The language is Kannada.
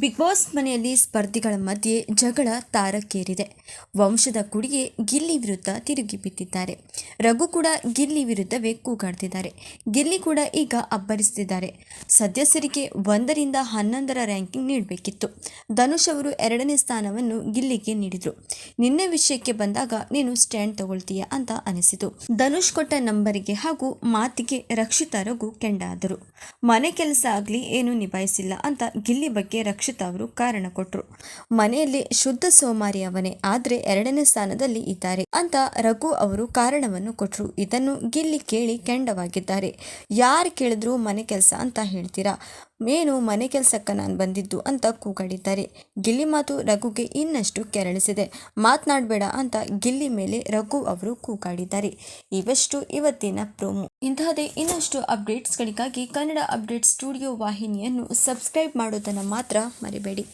ಬಿಗ್ ಬಾಸ್ ಮನೆಯಲ್ಲಿ ಸ್ಪರ್ಧಿಗಳ ಮಧ್ಯೆ ಜಗಳ ತಾರಕ್ಕೇರಿದೆ. ವಂಶದ ಕುಡಿಗೆ ಗಿಲ್ಲಿ ವಿರುದ್ಧ ತಿರುಗಿ ಬಿದ್ದಿದ್ದಾರೆ. ರಘು ಕೂಡ ಗಿಲ್ಲಿ ವಿರುದ್ಧವೇ ಕೂಗಾಡ್ತಿದ್ದಾರೆ. ಗಿಲ್ಲಿ ಕೂಡ ಈಗ ಅಬ್ಬರಿಸುತ್ತಿದ್ದಾರೆ. ಸದಸ್ಯರಿಗೆ 1ರಿಂದ 11ರ ರ್ಯಾಂಕಿಂಗ್ ನೀಡಬೇಕಿತ್ತು. ಧನುಷ್ ಅವರು 2ನೇ ಸ್ಥಾನವನ್ನು ಗಿಲ್ಲಿಗೆ ನೀಡಿದ್ರು. ನಿನ್ನೆ ವಿಷಯಕ್ಕೆ ಬಂದಾಗ ನೀನು ಸ್ಟ್ಯಾಂಡ್ ತಗೊಳ್ತೀಯಾ ಅಂತ ಅನಿಸಿತು. ಧನುಷ್ ಕೊಟ್ಟ ನಂಬರಿಗೆ ಹಾಗೂ ಮಾತಿಗೆ ರಕ್ಷಿತಾ ರಘು ಕೆಂಡ ಆದರು. ಮನೆ ಕೆಲಸ ಆಗ್ಲಿ ಏನು ನಿಭಾಯಿಸಿಲ್ಲ ಅಂತ ಗಿಲ್ಲಿ ಬಗ್ಗೆ ರಕ್ಷಿತಾ ಅವರು ಕಾರಣ ಕೊಟ್ರು. ಮನೆಯಲ್ಲಿ ಶುದ್ಧ ಸೋಮಾರಿ ಅವನೇ, ಆದ್ರೆ 2ನೇ ಸ್ಥಾನದಲ್ಲಿ ಇದ್ದಾರೆ ಅಂತ ರಘು ಅವರು ಕಾರಣವನ್ನು ಕೊಟ್ರು. ಇದನ್ನು ಗಿಲ್ಲಿ ಕೇಳಿ ಕೆಂಡವಾಗಿದ್ದಾರೆ. ಯಾರು ಕೇಳಿದ್ರು ಮನೆ ಕೆಲಸ ಅಂತ ಹೇಳ್ತೀರಾ, ಏನು ಮನೆ ಕೆಲಸಕ್ಕ ನಾನು ಬಂದಿದ್ದು ಅಂತ ಕೂಗಾಡಿದ್ದಾರೆ. ಗಿಲ್ಲಿ ಮಾತು ರಘುಗೆ ಇನ್ನಷ್ಟು ಕೆರಳಿಸಿದೆ. ಮಾತನಾಡಬೇಡ ಅಂತ ಗಿಲ್ಲಿ ಮೇಲೆ ರಘು ಅವರು ಕೂಗಾಡಿದ್ದಾರೆ. ಇವೆಷ್ಟು ಇವತ್ತಿನ ಪ್ರೋಮೋ. ಇಂತಹದೇ ಇನ್ನಷ್ಟು ಅಪ್ಡೇಟ್ಸ್ಗಳಿಗಾಗಿ ಕನ್ನಡ ಅಪ್ಡೇಟ್ ಸ್ಟುಡಿಯೋ ವಾಹಿನಿಯನ್ನು ಸಬ್ಸ್ಕ್ರೈಬ್ ಮಾಡೋದನ್ನು ಮಾತ್ರ ಮರಿಬೇಡಿ.